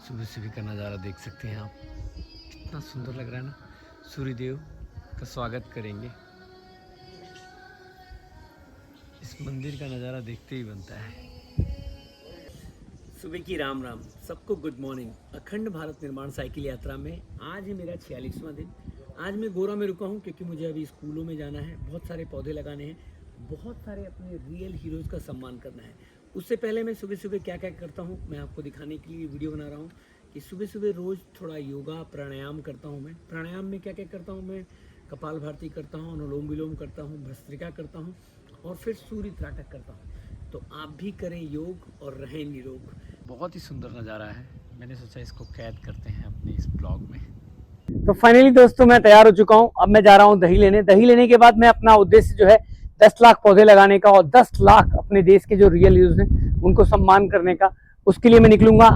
सुबह सुबह का नज़ारा देख सकते हैं आप, कितना सुंदर लग रहा है ना। सूर्यदेव का स्वागत करेंगे। इस मंदिर का नज़ारा देखते ही बनता है। सुबह की राम राम, सबको गुड मॉर्निंग। अखंड भारत निर्माण साइकिल यात्रा में आज है मेरा 46वां दिन। आज मैं गोरा में रुका हूँ क्योंकि मुझे अभी स्कूलों में जाना है, बहुत सारे पौधे लगाने हैं, बहुत सारे अपने रियल हीरोज़ का सम्मान करना है। उससे पहले मैं सुबह सुबह क्या क्या करता हूँ मैं आपको दिखाने के लिए वीडियो बना रहा हूँ कि सुबह सुबह रोज़ थोड़ा योगा प्राणायाम करता हूँ। मैं प्राणायाम में क्या क्या करता हूँ, मैं कपाल भारती करता हूँ, अनुलोम विलोम करता हूँ, भस्त्रिका करता हूँ और फिर सूर्य त्राटक करता हूँ। तो आप भी करें योग और रहें निरोग। बहुत ही सुंदर नज़ारा है, मैंने सोचा इसको कैद करते हैं अपने इस ब्लॉग में। तो फाइनली दोस्तों मैं तैयार हो चुका हूँ। अब मैं जा रहा हूँ दही लेने। दही लेने के बाद मैं अपना उद्देश्य जो है 10 लाख पौधे लगाने का और 10 लाख अपने देश के जो रियल यूज हैं उनको सम्मान करने का, उसके लिए मैं निकलूंगा।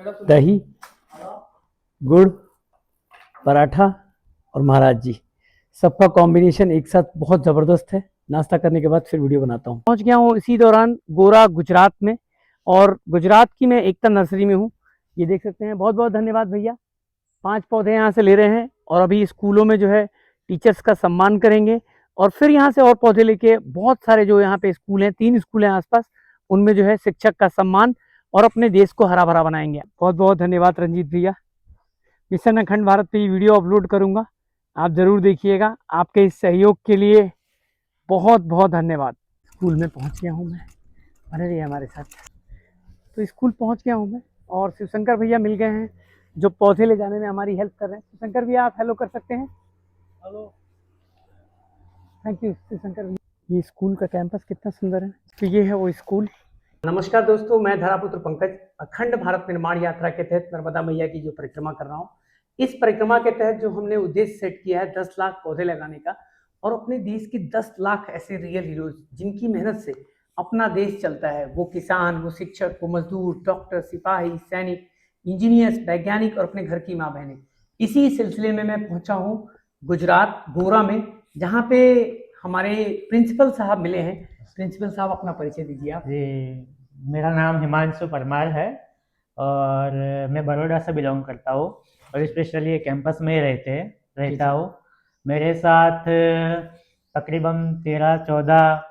दही, गुड़, पराठा और महाराज जी, सबका कॉम्बिनेशन एक साथ बहुत ज़बरदस्त है। नाश्ता करने के बाद फिर वीडियो बनाता हूँ। पहुँच गया हूँ इसी दौरान गोरा गुजरात में, और गुजरात की मैं एकता नर्सरी में हूँ। ये देख सकते हैं। बहुत बहुत धन्यवाद भैया। 5 पौधे यहाँ से ले रहे हैं और अभी स्कूलों में जो है टीचर्स का सम्मान करेंगे और फिर यहाँ से और पौधे लेके बहुत सारे जो यहाँ पे स्कूल हैं, 3 स्कूल हैं आसपास, उनमें जो है शिक्षक का सम्मान और अपने देश को हरा भरा बनाएंगे। बहुत बहुत धन्यवाद रंजीत भैया। मिशन अखंड भारत पे ये वीडियो अपलोड करूंगा, आप जरूर देखिएगा। आपके इस सहयोग के लिए बहुत बहुत धन्यवाद। स्कूल में पहुंच गया हूं मैं, बने रहिए हमारे साथ। तो स्कूल पहुंच गया हूं मैं और शिवशंकर भैया मिल गए हैं जो पौधे ले जाने में हमारी हेल्प कर रहे हैं। शिवशंकर भैया आप हेलो कर सकते हैं। हेलो, थैंक यू शिवशंकर भैया। ये स्कूल का कैंपस कितना सुंदर है। तो ये है वो स्कूल। नमस्कार दोस्तों, मैं धरापुत्र पंकज अखंड भारत निर्माण यात्रा के तहत नर्मदा मैया की जो परिक्रमा कर रहा हूँ, इस परिक्रमा के तहत जो हमने उद्देश्य सेट किया है 10 लाख पौधे लगाने का और अपने देश के 10 लाख ऐसे रियल हीरोज जिनकी मेहनत से अपना देश चलता है, वो किसान, वो शिक्षक, वो मजदूर, डॉक्टर, सिपाही, सैनिक, इंजीनियर्स, वैज्ञानिक और अपने घर की माँ बहनें। इसी सिलसिले में मैं पहुंचा हूँ गुजरात गोरा में, जहाँ पे हमारे प्रिंसिपल साहब मिले हैं। प्रिंसिपल साहब अपना परिचय दीजिए आप। जी, मेरा नाम हिमांशु परमार है और मैं बड़ौदा से बिलोंग करता हूँ और स्पेशली कैंपस में ही रहता हूँ। मेरे साथ तकरीबन 13-14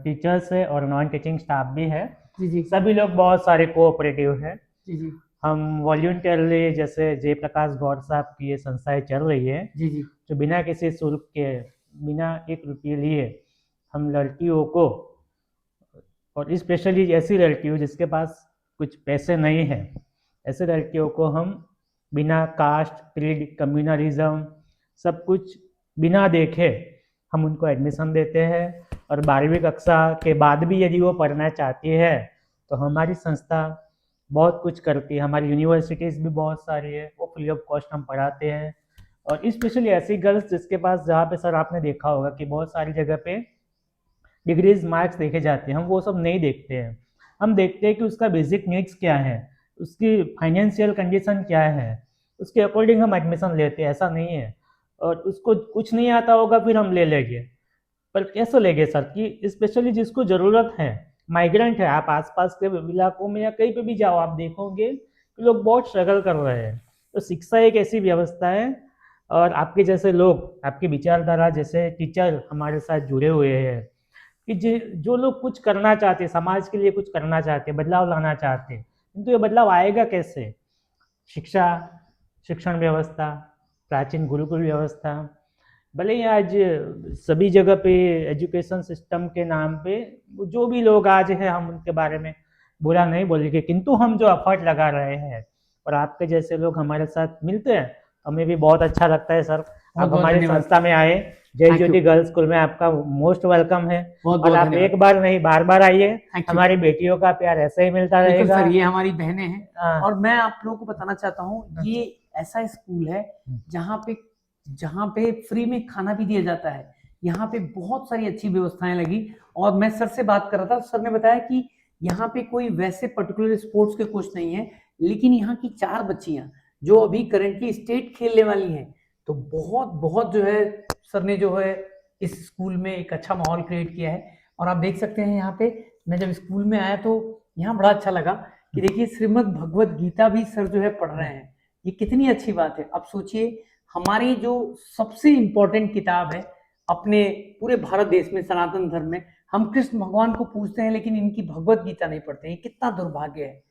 टीचर्स है और नॉन टीचिंग स्टाफ भी है। जी। सभी लोग बहुत सारे कोऑपरेटिव हैं। जी। हम वॉल्यूंटरली, जैसे जयप्रकाश गौड़ साहब की ये संस्थाएं चल रही है, जी। जो बिना किसी शुल्क के, बिना 1 रुपये लिए हम लड़कियों को, और स्पेशली ऐसी लड़कियों जिसके पास कुछ पैसे नहीं है, ऐसे लड़कियों को हम बिना कास्ट, क्रीड, कम्युनलिज्म, सब कुछ बिना देखे हम उनको एडमिशन देते हैं। और 12वीं कक्षा के बाद भी यदि वो पढ़ना चाहती है तो हमारी संस्था बहुत कुछ करती है। हमारी यूनिवर्सिटीज़ भी बहुत सारी है, वो फ्री ऑफ कॉस्ट हम पढ़ाते हैं। और स्पेशली ऐसी गर्ल्स जिसके पास, जहाँ पे सर आपने देखा होगा कि बहुत सारी जगह पे डिग्रीज मार्क्स देखे जाते हैं, हम वो सब नहीं देखते हैं। हम देखते हैं कि उसका बेसिक नीड्स क्या है, उसकी फाइनेंशियल कंडीशन क्या है, उसके अकॉर्डिंग हम एडमिशन लेते हैं। ऐसा नहीं है और उसको कुछ नहीं आता होगा फिर हम ले लेंगे, पर कैसे लेंगे सर? कि स्पेशली जिसको ज़रूरत है, माइग्रेंट है, आप आसपास के इलाकों में या कहीं पे भी जाओ, आप देखोगे कि लोग बहुत स्ट्रगल कर रहे हैं। तो शिक्षा एक ऐसी व्यवस्था है और आपके जैसे लोग, आपकी विचारधारा जैसे टीचर हमारे साथ जुड़े हुए हैं कि जो लोग कुछ करना चाहते हैं, समाज के लिए कुछ करना चाहते हैं, बदलाव लाना चाहते हैं, किंतु ये बदलाव आएगा कैसे? शिक्षा, शिक्षण व्यवस्था, प्राचीन गुरुकुल व्यवस्था, भले ही आज सभी जगह पे एजुकेशन सिस्टम के नाम पे जो भी लोग आज हैं, हम उनके बारे में बुरा नहीं बोलेंगे, किंतु हम जो एफर्ट लगा रहे हैं और आपके जैसे लोग हमारे साथ मिलते हैं, हमें भी बहुत अच्छा लगता है सर। आप हमारी संस्था में आए, जय ज्योति गर्ल्स स्कूल में आपका मोस्ट वेलकम है। और आप एक बार नहीं, बार बार आइए, हमारी बेटियों का प्यार ऐसे ही मिलता रहेगा सर। ये हमारी बहनें हैं और मैं आप लोगों को बताना चाहता हूँ, ये ऐसा स्कूल है जहाँ पे फ्री में खाना भी दिया जाता है। यहाँ पे बहुत सारी अच्छी व्यवस्थाएं लगी और मैं सर से बात कर रहा था, सर ने बताया कि यहाँ पे कोई वैसे पर्टिकुलर स्पोर्ट्स के कोच नहीं है, लेकिन यहाँ की 4 बच्चियां जो अभी करंटली स्टेट खेलने वाली हैं। तो बहुत बहुत जो है सर ने जो है इस स्कूल में एक अच्छा माहौल क्रिएट किया है। और आप देख सकते हैं यहाँ पे, मैं जब स्कूल में आया तो यहाँ बड़ा अच्छा लगा कि देखिए श्रीमद् भगवत गीता भी सर जो है पढ़ रहे हैं, ये कितनी अच्छी बात है। अब सोचिए हमारी जो सबसे इम्पोर्टेंट किताब है अपने पूरे भारत देश में सनातन धर्म में, हम कृष्ण भगवान को पूजते हैं लेकिन इनकी भगवत गीता नहीं पढ़ते हैं, ये कितना दुर्भाग्य है।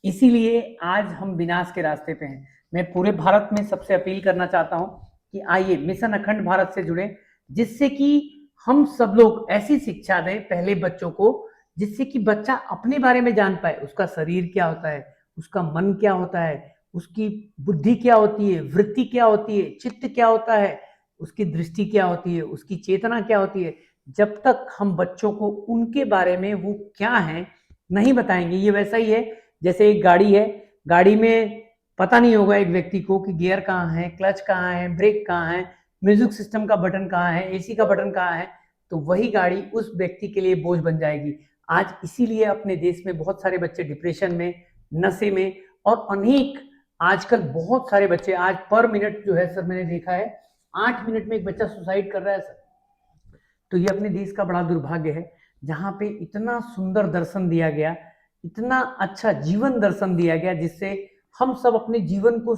इसीलिए आज हम विनाश के रास्ते पे हैं। मैं पूरे भारत में सबसे अपील करना चाहता हूं कि आइए मिशन अखंड भारत से जुड़े, जिससे कि हम सब लोग ऐसी शिक्षा दें पहले बच्चों को, जिससे कि बच्चा अपने बारे में जान पाए, उसका शरीर क्या होता है, उसका मन क्या होता है, उसकी बुद्धि क्या होती है, वृत्ति क्या होती है, चित्त क्या होता है, उसकी दृष्टि क्या होती है, उसकी चेतना क्या होती है। जब तक हम बच्चों को उनके बारे में वो क्या है नहीं बताएंगे, ये वैसा ही है जैसे एक गाड़ी है, गाड़ी में पता नहीं होगा एक व्यक्ति को कि गियर कहाँ है, क्लच कहाँ है, ब्रेक कहाँ है, म्यूजिक सिस्टम का बटन कहाँ है, एसी का बटन कहाँ है, तो वही गाड़ी उस व्यक्ति के लिए बोझ बन जाएगी। आज इसीलिए अपने देश में बहुत सारे बच्चे डिप्रेशन में, नशे में, और अनेक आजकल बहुत सारे बच्चे आज पर मिनट जो है सर मैंने देखा है 8 मिनट में एक बच्चा सुसाइड कर रहा है सर। तो ये अपने देश का बड़ा दुर्भाग्य है, जहाँ पे इतना सुंदर दर्शन दिया गया, इतना अच्छा जीवन दर्शन दिया गया, जिससे हम सब अपने जीवन को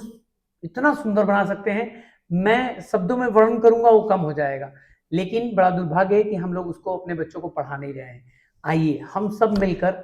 इतना सुंदर बना सकते हैं। मैं शब्दों में वर्णन करूंगा वो कम हो जाएगा, लेकिन बड़ा दुर्भाग्य है कि हम लोग उसको अपने बच्चों को पढ़ा नहीं रहे हैं। आइए हम सब मिलकर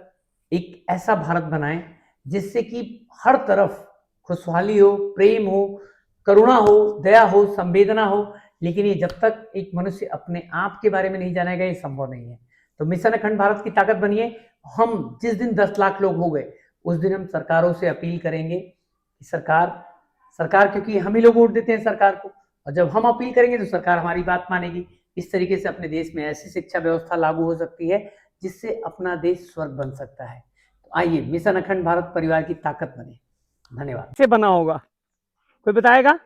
एक ऐसा भारत बनाएं जिससे कि हर तरफ खुशहाली हो, प्रेम हो, करुणा हो, दया हो, संवेदना हो। लेकिन ये जब तक एक मनुष्य अपने आप के बारे में नहीं जानेगा, ये संभव नहीं है। तो मिशन अखंड भारत की ताकत बनिए। हम जिस दिन 10 लाख लोग हो गए उस दिन हम सरकारों से अपील करेंगे कि सरकार क्योंकि हम ही लोग वोट देते हैं सरकार को, और जब हम अपील करेंगे तो सरकार हमारी बात मानेगी। इस तरीके से अपने देश में ऐसी शिक्षा व्यवस्था लागू हो सकती है जिससे अपना देश स्वर्ग बन सकता है। तो आइए मिशन अखंड भारत परिवार की ताकत बने। धन्यवाद। से बना होगा कोई बताएगा?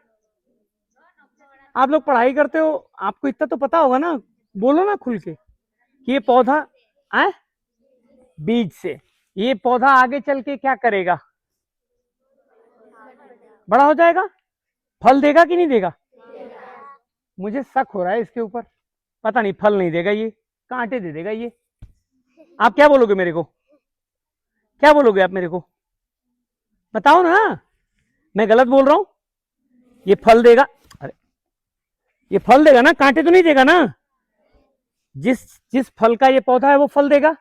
आप लोग पढ़ाई करते हो, आपको इतना तो पता होगा ना, बोलो ना खुल के कि ये पौधा है बीज से, ये पौधा आगे चल के क्या करेगा? बड़ा हो जाएगा, फल देगा कि नहीं देगा? मुझे शक हो रहा है इसके ऊपर, पता नहीं फल नहीं देगा, ये कांटे दे देगा ये। आप क्या बोलोगे मेरे को? क्या बोलोगे आप मेरे को? बताओ ना, मैं गलत बोल रहा हूं? ये फल देगा, अरे ये फल देगा ना, कांटे तो नहीं देगा ना? जिस फल का ये पौधा है वो फल देगा।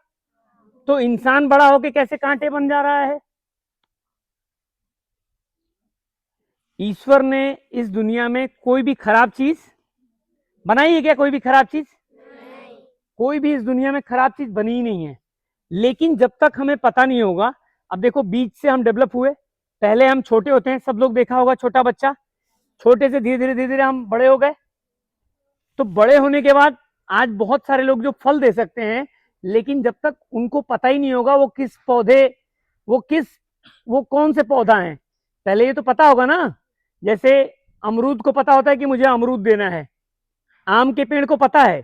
तो इंसान बड़ा होके कैसे कांटे बन जा रहा है? ईश्वर ने इस दुनिया में कोई भी खराब चीज बनाई है क्या? कोई भी खराब चीज नहीं। कोई भी इस दुनिया में खराब चीज बनी ही नहीं है। लेकिन जब तक हमें पता नहीं होगा, अब देखो बीज से हम डेवलप हुए, पहले हम छोटे होते हैं, सब लोग देखा होगा छोटा बच्चा, छोटे से धीरे धीरे हम बड़े हो गए। तो बड़े होने के बाद आज बहुत सारे लोग जो फल दे सकते हैं, लेकिन जब तक उनको पता ही नहीं होगा वो किस पौधे, वो कौन से पौधा है, पहले ये तो पता होगा ना। जैसे अमरूद को पता होता है कि मुझे अमरूद देना है, आम के पेड़ को पता है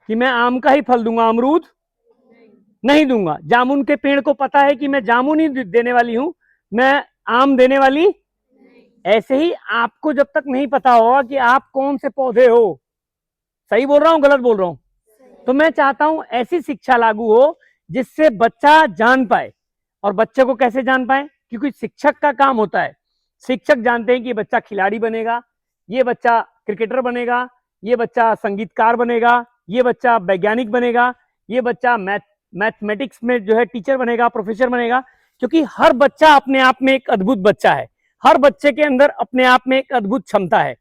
कि मैं आम का ही फल दूंगा, अमरूद नहीं दूंगा। जामुन के पेड़ को पता है कि मैं जामुन ही देने वाली हूं, मैं आम देने वाली। ऐसे ही आपको जब तक नहीं पता होगा कि आप कौन से पौधे हो, सही बोल रहा हूं गलत बोल रहा हूं? तो मैं चाहता हूं ऐसी शिक्षा लागू हो जिससे बच्चा जान पाए। और बच्चे को कैसे जान पाए? क्योंकि शिक्षक का काम होता है, शिक्षक जानते हैं कि बच्चा खिलाड़ी बनेगा, ये बच्चा क्रिकेटर बनेगा, ये बच्चा संगीतकार बनेगा, ये बच्चा वैज्ञानिक बनेगा, ये बच्चा मैथमेटिक्स में जो है टीचर बनेगा, प्रोफेसर बनेगा। क्योंकि हर बच्चा अपने आप में एक अद्भुत बच्चा है, हर बच्चे के अंदर अपने आप में एक अद्भुत क्षमता है।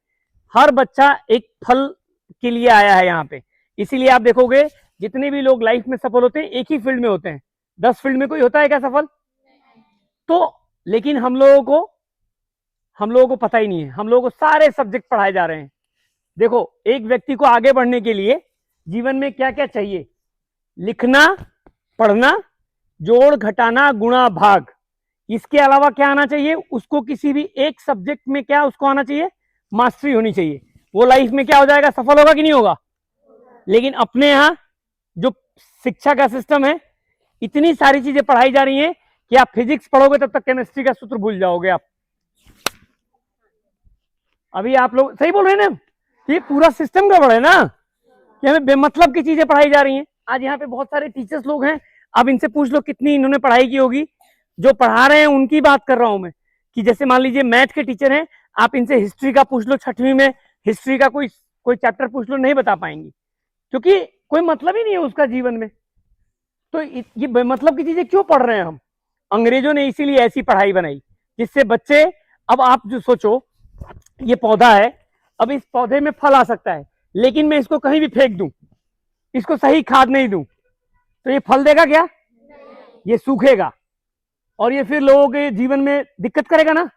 हर बच्चा एक फल के लिए आया है यहाँ पे। इसीलिए आप देखोगे जितने भी लोग लाइफ में सफल होते हैं एक ही फील्ड में होते हैं, 10 फील्ड में कोई होता है क्या सफल? तो लेकिन हम लोगों को पता ही नहीं है, हम लोगों को सारे सब्जेक्ट पढ़ाए जा रहे हैं। देखो एक व्यक्ति को आगे बढ़ने के लिए जीवन में क्या क्या चाहिए? लिखना, पढ़ना, जोड़ घटाना, गुणा भाग। इसके अलावा क्या आना चाहिए उसको? किसी भी एक सब्जेक्ट में क्या उसको आना चाहिए? मास्टरी होनी चाहिए। वो लाइफ में क्या हो जाएगा? सफल होगा कि नहीं होगा? लेकिन अपने यहाँ जो शिक्षा का सिस्टम है, इतनी सारी चीजें पढ़ाई जा रही हैं कि आप फिजिक्स पढ़ोगे तब तक केमिस्ट्री का सूत्र भूल जाओगे आप। अभी आप लोग सही बोल रहे हैं ना, ये पूरा सिस्टम गड़बड़ है ना, कि हमें बेमतलब की चीजें पढ़ाई जा रही हैं। आज यहाँ पे बहुत सारे टीचर्स लोग हैं, अब इनसे पूछ लो कितनी इन्होंने पढ़ाई की होगी, जो पढ़ा रहे हैं उनकी बात कर रहा हूं मैं, कि जैसे मान लीजिए मैथ के टीचर हैं, आप इनसे हिस्ट्री का पूछ लो, 6वीं में हिस्ट्री का कोई चैप्टर पूछ लो, नहीं बता पाएंगी, क्योंकि कोई मतलब ही नहीं है उसका जीवन में। तो ये मतलब की चीजें क्यों पढ़ रहे हैं हम? अंग्रेजों ने इसीलिए ऐसी पढ़ाई बनाई जिससे बच्चे, अब आप जो सोचो, ये पौधा है, अब इस पौधे में फल आ सकता है, लेकिन मैं इसको कहीं भी फेंक दूं, इसको सही खाद नहीं दूं, तो ये फल देगा क्या? ये सूखेगा और ये फिर लोगों के जीवन में दिक्कत करेगा ना।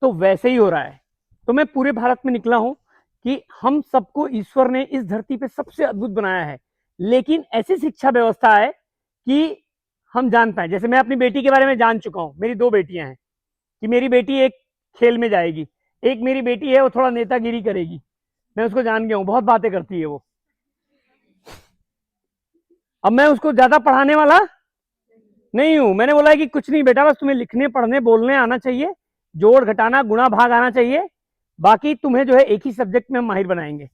तो वैसे ही हो रहा है। तो मैं पूरे भारत में निकला हूं कि हम सबको ईश्वर ने इस धरती पे सबसे अद्भुत बनाया है, लेकिन ऐसी शिक्षा व्यवस्था है कि हम जान पाए। जैसे मैं अपनी बेटी के बारे में जान चुका हूं, मेरी 2 बेटियां हैं, कि मेरी बेटी एक खेल में जाएगी, एक मेरी बेटी है वो थोड़ा नेतागिरी करेगी। मैं उसको जान गया हूं, बहुत बातें करती है वो। अब मैं उसको ज्यादा पढ़ाने वाला नहीं हूं। मैंने बोला है कि कुछ नहीं बेटा, बस तुम्हें लिखने पढ़ने बोलने आना चाहिए, जोड़ घटाना गुणा भाग आना चाहिए, बाकी तुम्हें जो है एक ही सब्जेक्ट में हम माहिर बनाएंगे।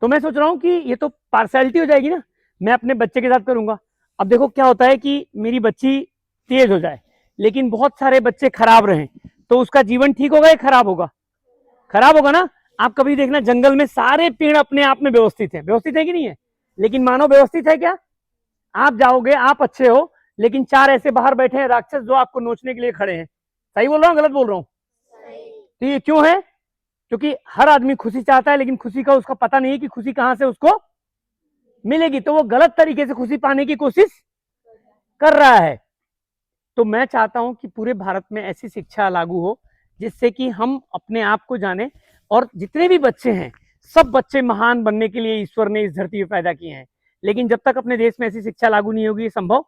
तो मैं सोच रहा हूं कि ये तो पार्सैलिटी हो जाएगी ना, मैं अपने बच्चे के साथ करूंगा। अब देखो क्या होता है कि मेरी बच्ची तेज हो जाए, लेकिन बहुत सारे बच्चे खराब रहें, तो उसका जीवन ठीक होगा या खराब होगा? खराब होगा ना। आप कभी देखना, जंगल में सारे पेड़ अपने आप में व्यवस्थित है कि नहीं है? लेकिन मानव व्यवस्थित है क्या? आप जाओगे, आप अच्छे हो, लेकिन 4 ऐसे बाहर बैठे हैं राक्षस जो आपको नोचने के लिए खड़े हैं। सही बोल रहा हूँ, गलत बोल रहा हूँ? तो ये क्यों है? क्योंकि हर आदमी खुशी चाहता है, लेकिन खुशी का उसका पता नहीं है कि खुशी कहां से उसको मिलेगी, तो वो गलत तरीके से खुशी पाने की कोशिश कर रहा है। तो मैं चाहता हूं कि पूरे भारत में ऐसी शिक्षा लागू हो जिससे कि हम अपने आप को जाने, और जितने भी बच्चे हैं, सब बच्चे महान बनने के लिए ईश्वर ने इस धरती पर पैदा किए हैं। लेकिन जब तक अपने देश में ऐसी शिक्षा लागू नहीं होगी, ये संभव।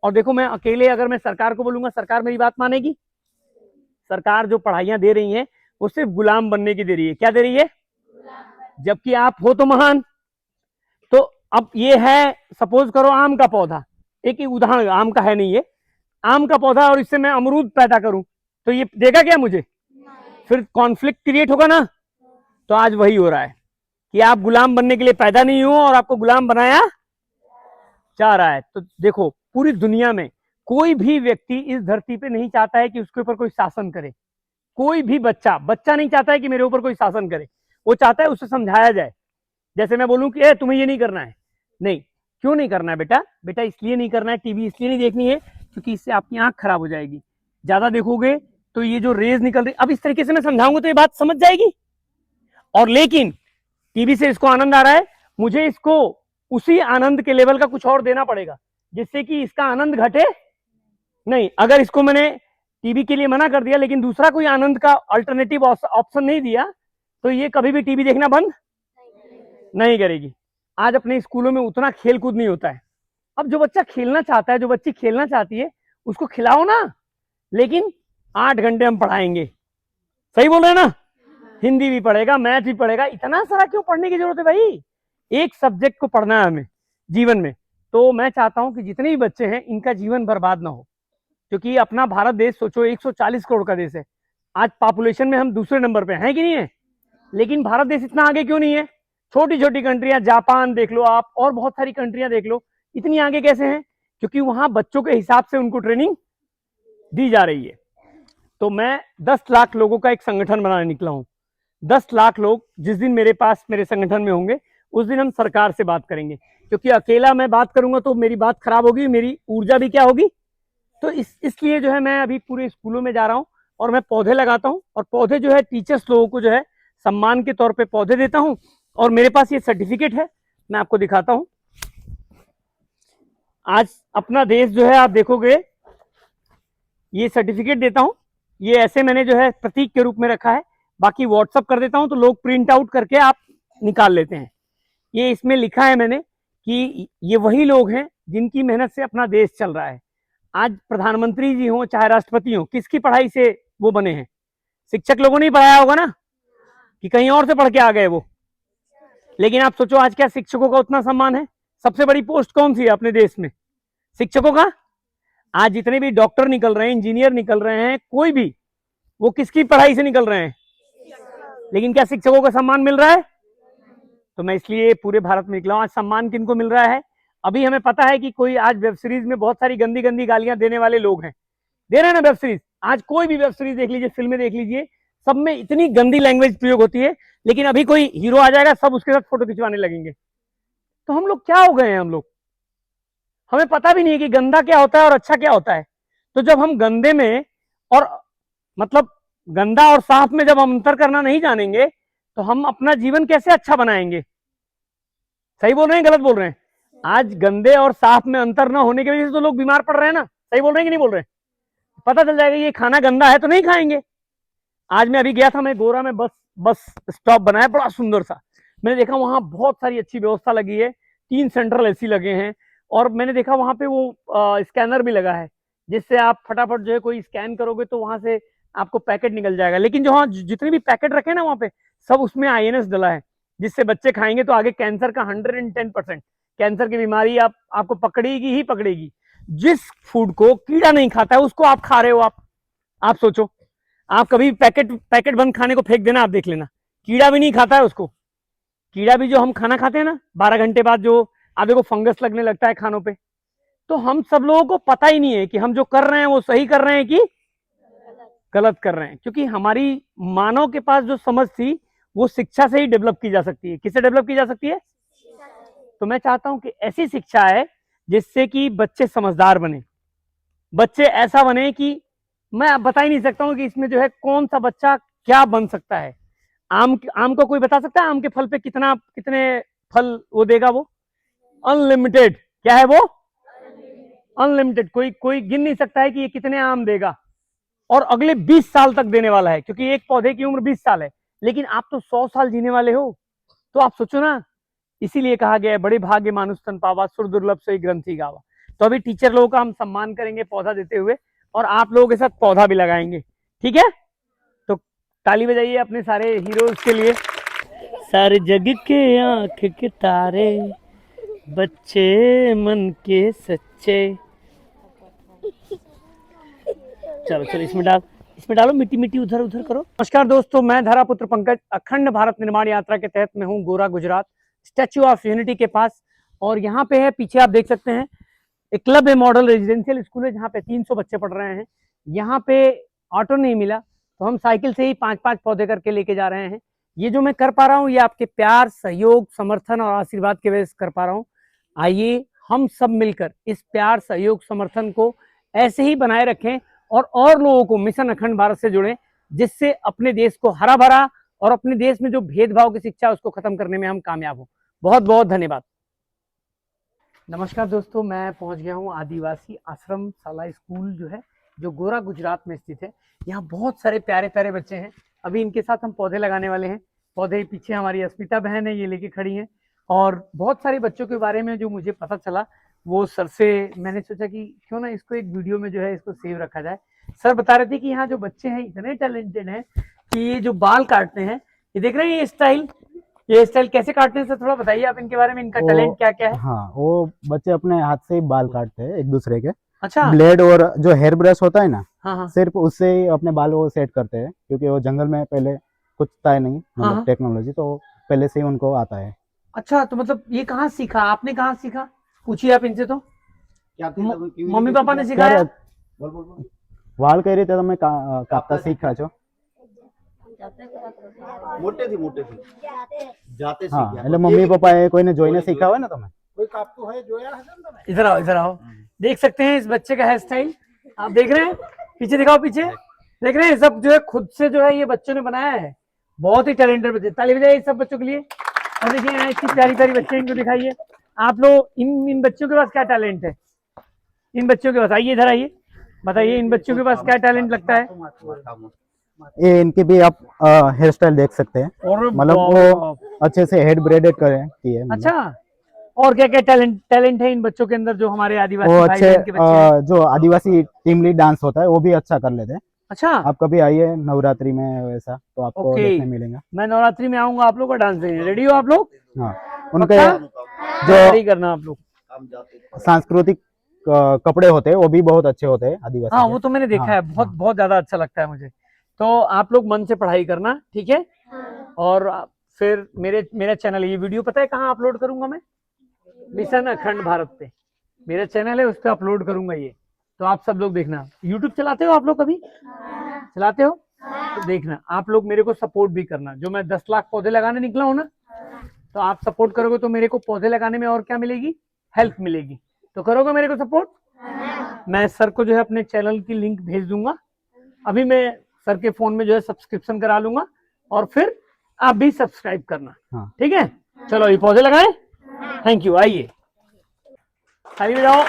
और देखो, मैं अकेले अगर मैं सरकार को बोलूंगा, सरकार मेरी बात मानेगी? सरकार जो पढ़ाइयां दे रही है वो सिर्फ गुलाम बनने की दे रही है। क्या दे रही है? जबकि आप हो तो महान। तो अब ये है, सपोज करो आम का पौधा, एक ही उदाहरण, आम का है नहीं ये, आम का पौधा, और इससे मैं अमरूद पैदा करूं, तो ये देगा क्या मुझे? फिर कॉन्फ्लिक्ट क्रिएट होगा ना। तो आज वही हो रहा है कि आप गुलाम बनने के लिए पैदा नहीं हो और आपको गुलाम बनाया जा रहा है। तो देखो, पूरी दुनिया में कोई भी व्यक्ति इस धरती पे नहीं चाहता है कि उसके ऊपर कोई शासन करे। कोई भी बच्चा नहीं चाहता है कि मेरे ऊपर कोई शासन करे, वो चाहता है उसे समझाया जाए। जैसे मैं बोलूं कि तुम्हें ये नहीं करना है, नहीं, क्यों नहीं करना है बेटा? बेटा इसलिए नहीं करना है, टीवी इसलिए नहीं देखनी है क्योंकि इससे आपकी आंख खराब हो जाएगी, ज्यादा देखोगे तो ये जो रेज निकल रही, अब इस तरीके से मैं समझाऊंगा तो ये बात समझ जाएगी। और लेकिन टीवी से इसको आनंद आ रहा है, मुझे इसको उसी आनंद के लेवल का कुछ और देना पड़ेगा जिससे कि इसका आनंद घटे नहीं। अगर इसको मैंने टीवी के लिए मना कर दिया, लेकिन दूसरा कोई आनंद का अल्टरनेटिव ऑप्शन नहीं दिया, तो ये कभी भी टीवी देखना बंद नहीं करेगी। आज अपने स्कूलों में उतना खेल कूद नहीं होता है। अब जो बच्चा खेलना चाहता है, जो बच्ची खेलना चाहती है, उसको खिलाओ ना, लेकिन 8 घंटे हम पढ़ाएंगे। सही बोल रहे हैं ना? हिंदी भी पढ़ेगा, मैथ भी पढ़ेगा, इतना सारा क्यों पढ़ने की जरूरत है भाई? एक सब्जेक्ट को पढ़ना है हमें जीवन में। तो मैं चाहता हूं कि जितने भी बच्चे हैं, इनका जीवन बर्बाद ना हो, क्योंकि अपना भारत देश सोचो 140 करोड़ का देश है। आज पॉपुलेशन में हम दूसरे नंबर पे हैं कि नहीं है? लेकिन भारत देश इतना आगे क्यों नहीं है? छोटी छोटी कंट्रियां, जापान देख लो आप, और बहुत सारी कंट्रियां देख लो, इतनी आगे कैसे हैं? क्योंकि वहां बच्चों के हिसाब से उनको ट्रेनिंग दी जा रही है। तो मैं 10 लाख लोगों का एक संगठन बनाने निकला हूं। 10 लाख लोग जिस दिन मेरे पास मेरे संगठन में होंगे, उस दिन हम सरकार से बात करेंगे, क्योंकि अकेला मैं बात करूंगा तो मेरी बात खराब होगी, मेरी ऊर्जा भी क्या होगी। तो इसलिए जो है मैं अभी पूरे स्कूलों में जा रहा हूं और मैं पौधे लगाता हूं, और पौधे जो है टीचर्स लोगों को जो है सम्मान के तौर पे पौधे देता हूं। और मेरे पास ये सर्टिफिकेट है, मैं आपको दिखाता हूं। आज अपना देश जो है, आप देखोगे, ये सर्टिफिकेट देता हूं, ये ऐसे मैंने जो है प्रतीक के रूप में रखा है, बाकी व्हाट्सअप कर देता हूं तो लोग प्रिंट आउट करके आप निकाल लेते हैं। ये इसमें लिखा है मैंने कि ये वही लोग हैं जिनकी मेहनत से अपना देश चल रहा है। आज प्रधानमंत्री जी हो चाहे राष्ट्रपति हो, किसकी पढ़ाई से वो बने हैं? शिक्षक लोगों ने पढ़ाया होगा ना, कि कहीं और से पढ़ के आ गए वो। लेकिन आप सोचो, आज क्या शिक्षकों का उतना सम्मान है? सबसे बड़ी पोस्ट कौन सी है अपने देश में? शिक्षकों का। आज जितने भी डॉक्टर निकल रहे हैं, इंजीनियर निकल रहे हैं, कोई भी, वो किसकी पढ़ाई से निकल रहे हैं? लेकिन क्या शिक्षकों का सम्मान मिल रहा है? तो मैं इसलिए पूरे भारत में निकला हूं। आज सम्मान किनको मिल रहा है? अभी हमें पता है कि कोई आज वेब सीरीज में बहुत सारी गंदी गंदी गालियां देने वाले लोग हैं, दे रहे हैं ना वेब सीरीज। आज कोई भी वेब सीरीज देख लीजिए, फिल्में देख लीजिए, सब में इतनी गंदी लैंग्वेज प्रयोग होती है, लेकिन अभी कोई हीरो आ जाएगा सब उसके साथ फोटो खिंचवाने लगेंगे। तो हम लोग क्या हो गए हैं, हम लोग, हमें पता भी नहीं है कि गंदा क्या होता है और अच्छा क्या होता है। तो जब हम गंदे में और मतलब गंदा और साफ में जब हम अंतर करना नहीं जानेंगे तो हम अपना जीवन कैसे अच्छा बनाएंगे। सही बोल रहे हैं गलत बोल रहे हैं? आज गंदे और साफ में अंतर ना होने की वजह से तो लोग बीमार पड़ रहे हैं ना। सही बोल रहे हैं कि नहीं बोल रहे हैं? पता चल जाएगा ये खाना गंदा है तो नहीं खाएंगे। आज मैं अभी गया था, मैं गोरा में बस स्टॉप बनाया बड़ा सुंदर सा। मैंने देखा वहां बहुत सारी अच्छी व्यवस्था लगी है, 3 सेंट्रल एसी लगे हैं, और मैंने देखा वहां पे वो स्कैनर भी लगा है, जिससे आप फटाफट जो है कोई स्कैन करोगे तो वहां से आपको पैकेट निकल जाएगा। लेकिन जो वहाँ जितने भी पैकेट रखे हैं ना वहां पे, सब उसमें INS डला है, जिससे बच्चे खाएंगे तो आगे कैंसर का 110% कैंसर की बीमारी आपको पकड़ेगी ही पकड़ेगी। जिस फूड को कीड़ा नहीं खाता है उसको आप खा रहे हो। आप सोचो, आप कभी पैकेट बंद खाने को फेंक देना, आप देख लेना, कीड़ा भी नहीं खाता है उसको। कीड़ा भी जो हम खाना खाते हैं ना 12 घंटे बाद, जो आप देखो फंगस लगने लगता है खानों पे। तो हम सब लोगों को पता ही नहीं है कि हम जो कर रहे हैं वो सही कर रहे हैं कि गलत कर रहे हैं, क्योंकि हमारी मानव के पास जो समझ थी वो शिक्षा से ही डेवलप की जा सकती है। किससे डेवलप की जा सकती है? तो मैं चाहता हूं कि ऐसी शिक्षा है जिससे कि बच्चे समझदार बने, बच्चे ऐसा बने कि मैं बता ही नहीं सकता हूं कि इसमें जो है कौन सा बच्चा क्या बन सकता है। आम को कोई बता सकता है? आम के फल पे कितने फल वो देगा? वो अनलिमिटेड। क्या है वो? अनलिमिटेड। कोई गिन नहीं सकता है कि ये कितने आम देगा, और अगले 20 साल तक देने वाला है, क्योंकि एक पौधे की उम्र 20 साल है। लेकिन आप तो 100 साल जीने वाले हो, तो आप सोचो ना। इसीलिए कहा गया है, बड़े भाग्य मानुष तन पावा, सुर दुर्लभ से ग्रंथि गावा। तो अभी टीचर लोगों का हम सम्मान करेंगे पौधा देते हुए, और आप लोगों के साथ पौधा भी लगाएंगे, ठीक है? तो ताली बजाइए अपने सारे हीरोज के लिए। सारे जग के आंख के तारे, बच्चे मन के सच्चे। चलो इसमें डालो मिट्टी मिट्टी, उधर उधर करो। नमस्कार दोस्तों, मैं धरापुत्र पंकज अखंड भारत निर्माण यात्रा के तहत मैं हूँ गोरा गुजरात, स्टैच्यू ऑफ यूनिटी के पास। और यहाँ पे है, पीछे आप देख सकते हैं, एक क्लब है, मॉडल रेजिडेंशियल स्कूल है, जहाँ पे 300 बच्चे पढ़ रहे हैं। यहाँ पे ऑटो नहीं मिला तो हम साइकिल से ही 5-5 पौधे करके लेके जा रहे हैं। ये जो मैं कर पा रहा हूँ ये आपके प्यार, सहयोग, समर्थन और आशीर्वाद की वजह से कर पा रहा हूँ। आइए हम सब मिलकर इस प्यार, सहयोग, समर्थन को ऐसे ही बनाए रखें और लोगों को मिशन अखंड भारत से जुड़ें, जिससे अपने देश को हरा भरा और अपने देश में जो भेदभाव की शिक्षा है उसको खत्म करने में हम कामयाब हो। बहुत बहुत धन्यवाद। नमस्कार दोस्तों, मैं पहुंच गया हूं आदिवासी आश्रम शाला स्कूल, जो है जो गोरा गुजरात में स्थित है। यहाँ बहुत सारे प्यारे प्यारे बच्चे हैं। अभी इनके साथ हम पौधे लगाने वाले हैं। पौधे पीछे हमारी अस्मिता बहन है, ये लेके खड़ी हैं। और बहुत सारे बच्चों के बारे में जो मुझे पता चला वो सर से मैंने सोचा कि क्यों ना इसको एक वीडियो में जो है इसको सेव रखा जाए। सर बता रहे थे कि यहाँ जो बच्चे हैं इतने टैलेंटेड हैं कि ये जो बाल काटते हैं, ये देख रहे हैं ये स्टाइल कैसे काटते हैं? सर थोड़ा बताइए आप इनके बारे में, इनका टैलेंट क्या क्या है? हाँ, वो बच्चे अपने हाथ से ही बाल काटते हैं एक दूसरे के। अच्छा। ब्लेड और जो हेयर ब्रश होता है ना, हाँ। सिर्फ उससे ही अपने बाल वो सेट करते हैं, क्योंकि वो जंगल में पहले कुछ था नहीं, हाँ। मतलब टेक्नोलॉजी, तो पहले से ही उनको आता है। अच्छा, तो मतलब ये कहाँ सीखा आपने? कहाँ सीखा? पूछिए आप इनसे। तो मम्मी पापा ने सिखाया? वाल कह रहे थे तो मैं काटता सीखा छो। मोटे थी जाते हाँ, એટલે મમ્મી પપ્પાએ કોઈને જોઈને શીખા હોય ને તમે। कोई कापतो है जोया है ना। इधर आओ। देख सकते हैं इस बच्चे का हेयर स्टाइल, आप देख रहे हैं? पीछे दिखाओ, पीछे देख रहे हैं? सब जो है खुद से जो है ये बच्चों ने बनाया है। बहुत ही टैलेंटेड बच्चे, ताली बजाइए सब बच्चों के लिए। और देखिए यहाँ इतनी प्यारी प्यारी बच्चे, इनको दिखाइए आप लोग। इन बच्चों के पास क्या टैलेंट है? इन बच्चों के पास, आइए इधर आइए, बताइए इन बच्चों के पास क्या टैलेंट लगता है? ये इनके भी आप हेयर स्टाइल देख सकते हैं, और मतलब वो अच्छे से हेड ब्रेडेड करें किए। अच्छा, और क्या क्या टैलेंट है इन बच्चों के अंदर जो हमारे आदिवासी वो भाई अच्छे बहन के बच्चे हैं? जो आदिवासी टीम लीड डांस होता है वो भी अच्छा कर लेते हैं। अच्छा, आप कभी आइए नवरात्रि में वैसा, तो आपको देखने मिलेगा। मैं नवरात्रि में आऊंगा, आप लोग का डांस देंगे। रेडी हो आप लोग? हाँ, उनके जो करना आप लोग। सांस्कृतिक कपड़े होते हैं वो भी बहुत अच्छे होते हैं आदिवासी हाँ, के। वो तो मैंने देखा है, बहुत ज्यादा अच्छा लगता है मुझे। तो आप लोग मन से पढ़ाई करना, ठीक है? और फिर मेरा चैनल, ये वीडियो पता है कहाँ अपलोड करूंगा मैं? मिशन अखंड भारत पे मेरा चैनल है, उस पर अपलोड करूंगा ये, तो आप सब लोग देखना। यूट्यूब चलाते हो आप लोग कभी? चलाते हो? तो देखना आप लोग, मेरे को सपोर्ट भी करना। जो मैं 10 लाख पौधे लगाने निकला हूं ना, तो आप सपोर्ट करोगे तो मेरे को पौधे लगाने में और क्या मिलेगी? हेल्प मिलेगी। तो करोगे मेरे को सपोर्ट? मैं सर को जो है अपने चैनल की लिंक भेज दूंगा। अभी मैं सर के फोन में जो है सब्सक्रिप्शन करा लूंगा, और फिर आप भी सब्सक्राइब करना। हाँ। ठीक है, चलो ये पौधे लगाएं। Thank you. आइए खाली में जाओ।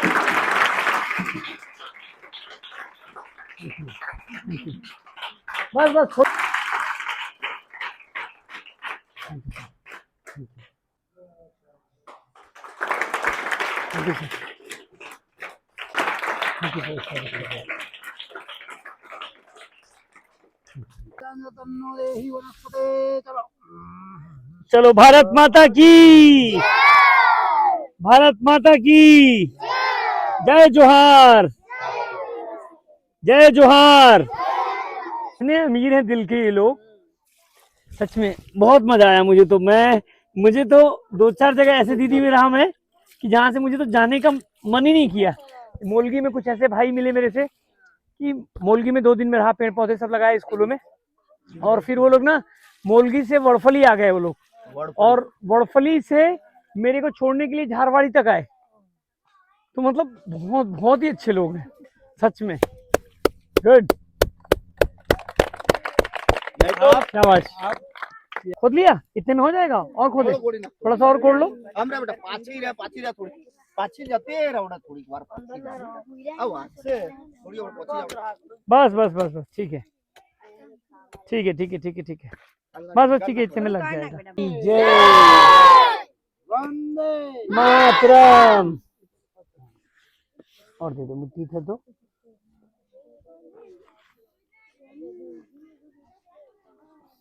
बस बस चलो, भारत माता की, भारत माता की जय जोहार, जय जोहार। इतने अमीर हैं दिल के ये लोग, सच में बहुत मजा आया मुझे तो। मुझे तो 2-4 जगह ऐसे दीदी में रहा मैं कि जहां से मुझे तो जाने का मन ही नहीं किया। मोलगी में कुछ ऐसे भाई मिले मेरे से कि मोलगी में 2 दिन में रहा, पेड़ पौधे सब लगाए स्कूलों में, और फिर वो लोग ना मोलगी से वड़फली आ गए वो लोग, और वड़फली से मेरे को छोड़ने के लिए झारवाड़ी तक आए। तो मतलब बहुत बहुत ही अच्छे लोग हैं सच में। गुड, शाबाश। खोद लिया? इतने में हो जाएगा? और खोदे? थोड़ा सा और खोद लो। हमरा बेटा पाछी रा थोड़ी पाछी जाते रहोड़ा थोड़ी बार पाछी आओ से थोड़ी और पहुंच जाओ। बस बस बस बस, ठीक है ठीक है ठीक है ठीक है ठीक है, बस बस ठीक है, इतने में लग जाएगा। जय वंदे मातरम। और दे दो मिट्टी थे तो।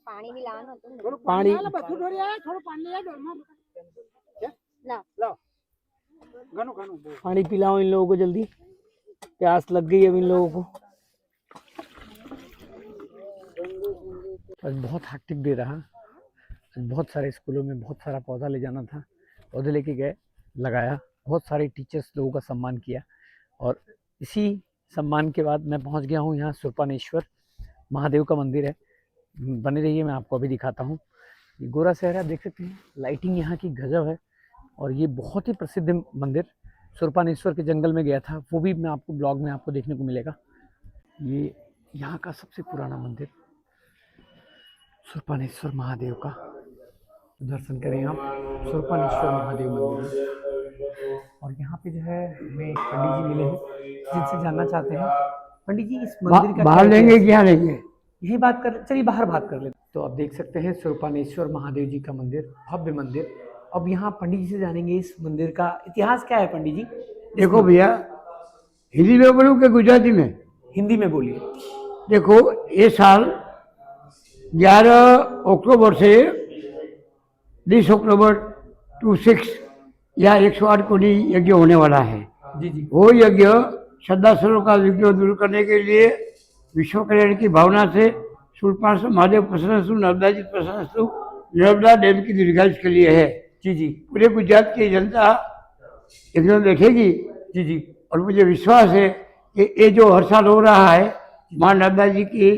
पानी भी लाना तुम। पानी पानी पिलाओ इन लोगों को जल्दी, प्यास लग गई है अब इन लोगों को। आज बहुत हैक्टिक डे रहा। आज बहुत सारे स्कूलों में बहुत सारा पौधा ले जाना था, पौधे लेके गए, लगाया, बहुत सारे टीचर्स लोगों का सम्मान किया, और इसी सम्मान के बाद मैं पहुंच गया हूं यहाँ सुरपानेश्वर महादेव का मंदिर है। बने रहिए, मैं आपको अभी दिखाता हूँ। ये गोरा शहर है, आप देख सकते हैं, लाइटिंग यहाँ की गजब है। और ये बहुत ही प्रसिद्ध मंदिर, सुरपानेश्वर के जंगल में गया था, वो भी मैं आपको ब्लॉग में आपको देखने को मिलेगा। ये यहाँ का सबसे पुराना मंदिर सुरपानेश्वर महादेव का, दर्शन करें आप। सुरपानेश्वर महादेव मंदिर। और यहाँ पे जो है हमें पंडित जी मिले हैं जिनसे जानना चाहते हैं, पंडित जी इस मंदिर का बाहर लेंगे क्या लेंगे? यही बात कर, चलिए बाहर बात कर लेते। तो आप देख सकते हैं सुरपानेश्वर महादेव जी का मंदिर, भव्य मंदिर। अब यहाँ पंडित जी से जानेंगे इस मंदिर का इतिहास क्या है। पंडित जी देखो भैया, हिंदी में बोलूँ कि गुजराती में? हिंदी में बोलिए। देखो, ये साल 11 अक्टूबर से 20 अक्टूबर 26 या 108 कोटि यज्ञ होने वाला है। जी जी। वो यज्ञ श्रद्धासुरों का विघ्न दूर करने के लिए, विश्व कल्याण की भावना से सुरपानेश्वर महादेव प्रसन्नस्तु, नर्मदा जी प्रसन्नस्तु, नर्मदा डैम की दीर्घायुष के लिए है। जी जी। पूरे गुजरात की जनता एकदम देखेगी। जी जी। और मुझे विश्वास है कि ये जो हर साल हो रहा है, माँ नर्मदा जी की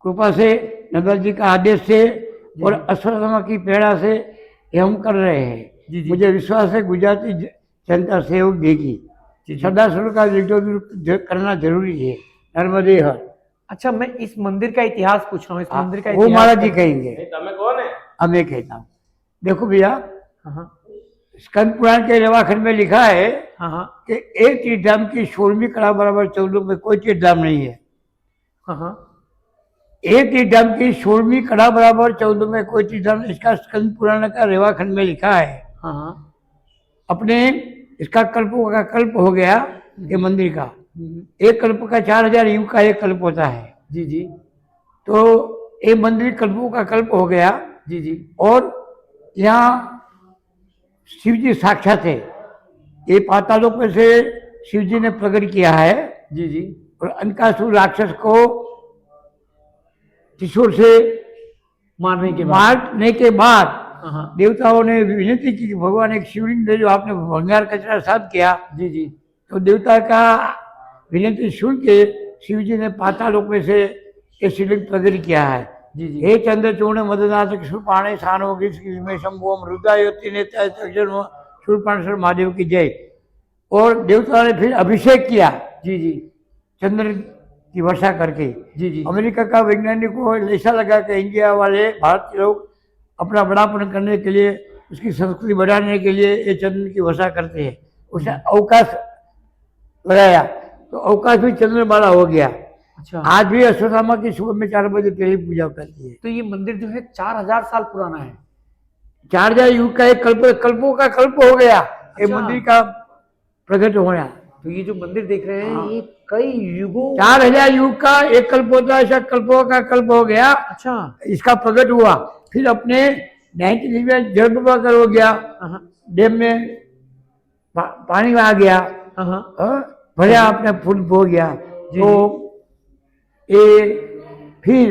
कृपा से, नर्मदा जी का आदेश से और अश्वत्थामा की प्रेरणा से ये हम कर रहे हैं। मुझे विश्वास है गुजराती जनता सहयोग देगी। श्रद्धासुरों का विघ्न दूर करना जरूरी है। नर्मदे हर। अच्छा, मैं इस मंदिर का इतिहास पूछ रहा हूँ। इस मंदिर का वो इतिहास महाराज जी कहेंगे। कौन है? अब मैं कहता हूँ। देखो भैया, स्कंद पुराण के रेवाखंड में लिखा है कि एक तीर्थधाम की 16वीं कड़ा बराबर 14 में कोई तीर्थधाम नहीं है। एक तीर्थधाम की 16वीं कड़ा बराबर 14 में कोई तीर्थधाम, इसका स्कंद पुराण का रेवाखंड में लिखा है। अपने इसका कल्पों का कल्प हो गया ये मंदिर का। एक कल्प का 4000 युग का एक कल्प होता है। जी जी। तो ये मंदिर कल्पों का कल्प हो गया। जी जी। और यहाँ शिव जी साक्षात है। ये पातालोक में से शिव जी ने प्रकट किया है। जी जी। और अनकासुर राक्षस को त्रिशूल से मारने के बाद हाँ देवताओं ने विनती की कि भगवान एक शिवलिंग दे, जो आपने भंगार कचरा साफ किया। जी जी तो देवता का विनती सुन के शिव जी ने पातालोक में से ये शिवलिंग प्रकट किया है। जी जी हे चंद्रचूर्ण मदनाथ शूर्पाणे सानो ग्रीष्म शंभुओम रुद्रायोति नेता शूर्पाणेश्वर महादेव की जय। और देवता ने फिर अभिषेक किया जी जी चंद्र की वर्षा करके। जी जी अमेरिका का वैज्ञानिक को ऐसा लगा कि इंडिया वाले भारत के लोग अपना बड़ापन करने के लिए, उसकी संस्कृति बढ़ाने के लिए ये चंद्र की वर्षा करते हैं। उसने अवकाश लगाया तो अवकाश भी चंद्रमाला हो गया। अच्छा, आज भी अश्वत्थामा की सुबह में 4 बजे पहले पूजा करती है। तो ये मंदिर जो है 4000 साल पुराना है। 4000 युग का एक कल्पों का कल्प हो गया ये अच्छा। मंदिर का प्रकट होना। तो ये जो मंदिर देख रहे हैं ये कई युगों 4000 युग का एक कल्प होता है, ऐसा कल्पों का कल्प हो गया। अच्छा इसका प्रकट हुआ। फिर अपने 90 में जल प्रभाकर हो गया, डैम में पानी आ गया, भरिया अपने फूल हो गया। तो ये फिर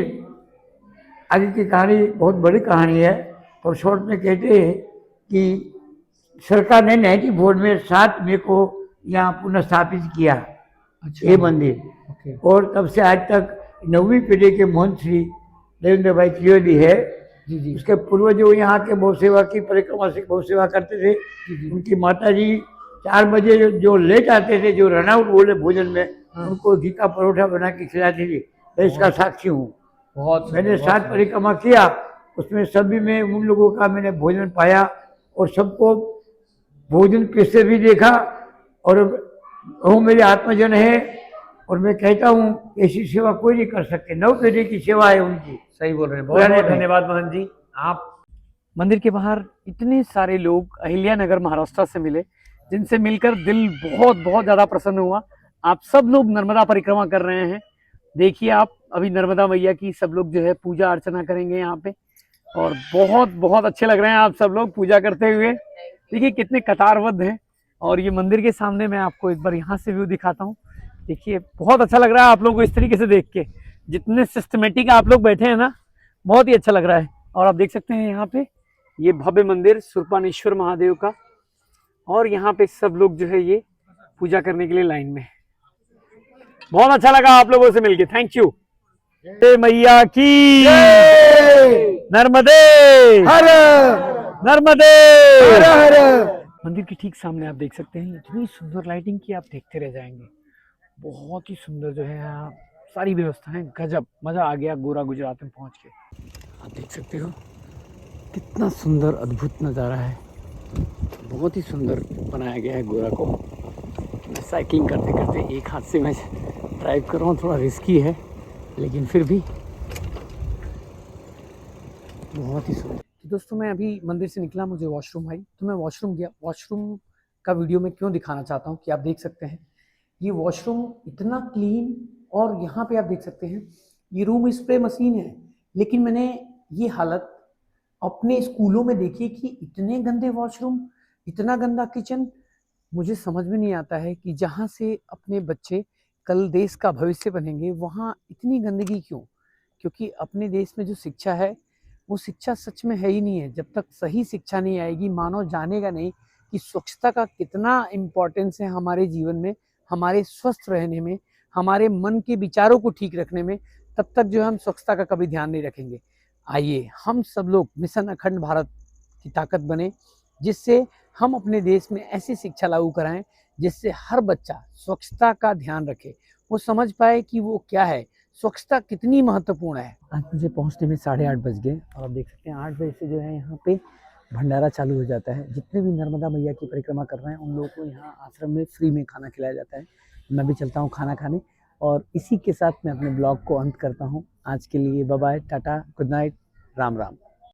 आगे की कहानी बहुत बड़ी कहानी है, और शॉर्ट में कहते हैं कि सरकार ने 94 में 7 मई को यहाँ पुनः स्थापित किया ये मंदिर। और तब से आज तक 9वीं पीढ़ी के मोहन श्री देवेंद्र भाई त्रिवेदी है। जी जी उसके पूर्वज जो यहाँ के गौ सेवा की परिक्रमा से गौ सेवा करते थे, उनकी माता जी 4 बजे जो लेट आते थे, जो रनआउट बोले भोजन में, उनको घी का परोठा बना के खिलाती थी। मैं इसका साक्षी हूँ। बहुत मैंने 7 परिक्रमा किया, उसमें सभी में उन लोगों का मैंने भोजन पाया और सबको भोजन पीसते भी देखा। और वो मेरे आत्मजन है और मैं कहता हूँ ऐसी सेवा कोई नहीं कर सकते। 9 पीढ़ी की सेवा है उनकी। सही बोल रहे हैं। बहुत बहुत धन्यवाद मोहन जी। आप मंदिर के बाहर इतने सारे लोग अहिल्या नगर महाराष्ट्र से मिले, जिनसे मिलकर दिल बहुत बहुत ज़्यादा प्रसन्न हुआ। आप सब लोग नर्मदा परिक्रमा कर रहे हैं। देखिए आप अभी नर्मदा मैया की सब लोग जो है पूजा अर्चना करेंगे यहाँ पे, और बहुत बहुत अच्छे लग रहे हैं आप सब लोग पूजा करते हुए। देखिए कितने कतारबद्ध हैं। और ये मंदिर के सामने मैं आपको एक बार यहाँ से व्यू दिखाता हूँ। देखिए बहुत अच्छा लग रहा है आप लोगों को इस तरीके से देख के, जितने सिस्टमेटिक आप लोग बैठे हैं ना, बहुत ही अच्छा लग रहा है। और आप देख सकते हैं यहाँ पे ये भव्य मंदिर शूर्पाणेश्वर महादेव का, और यहाँ पे सब लोग जो है ये पूजा करने के लिए लाइन में। बहुत अच्छा लगा आप लोगों से मिलके, थैंक यू। मैया की नर्मदे हर नर्मदे हर हर। मंदिर के ठीक सामने आप देख सकते हैं इतनी सुंदर लाइटिंग की, आप देखते रह जाएंगे। बहुत ही सुंदर जो है यहाँ सारी व्यवस्थाएं, गजब मजा आ गया गोरा गुजरात में पहुंच के। आप देख सकते हो कितना सुंदर अद्भुत नज़ारा है। बहुत ही सुंदर बनाया गया है गोरा को। मैं साइकिलिंग करते करते एक हाथ से मैं ड्राइव कर रहा हूँ, थोड़ा रिस्की है लेकिन फिर भी बहुत ही सुंदर। तो दोस्तों मैं अभी मंदिर से निकला, मुझे वॉशरूम आई तो मैं वॉशरूम गया। वॉशरूम का वीडियो मैं क्यों दिखाना चाहता हूँ कि आप देख सकते हैं ये वॉशरूम इतना क्लीन, और यहाँ पे आप देख सकते हैं ये रूम स्प्रे मशीन है। लेकिन मैंने ये हालत अपने स्कूलों में देखी कि इतने गंदे वॉशरूम, इतना गंदा किचन। मुझे समझ में नहीं आता है कि जहाँ से अपने बच्चे कल देश का भविष्य बनेंगे वहाँ इतनी गंदगी क्यों। क्योंकि अपने देश में जो शिक्षा है वो शिक्षा सच में है ही नहीं है। जब तक सही शिक्षा नहीं आएगी मानव जानेगा नहीं कि स्वच्छता का कितना इम्पोर्टेंस है हमारे जीवन में, हमारे स्वस्थ रहने में, हमारे मन के विचारों को ठीक रखने में, तब तक जो है हम स्वच्छता का कभी ध्यान नहीं रखेंगे। आइए हम सब लोग मिशन अखंड भारत की ताकत बने, जिससे हम अपने देश में ऐसी शिक्षा लागू कराएं जिससे हर बच्चा स्वच्छता का ध्यान रखे, वो समझ पाए कि वो क्या है, स्वच्छता कितनी महत्वपूर्ण है। आज मुझे पहुंचने में 8:30 बज गए, और आप देख सकते हैं 8 बजे से जो है यहाँ पे भंडारा चालू हो जाता है। जितने भी नर्मदा मैया की परिक्रमा कर रहे हैं उन लोगों को यहाँ आश्रम में फ्री में खाना खिलाया जाता है। मैं भी चलता हूँ खाना खाने, और इसी के साथ मैं अपने ब्लॉग को अंत करता हूँ। आज के लिए bye bye, tata, good night, Ram Ram.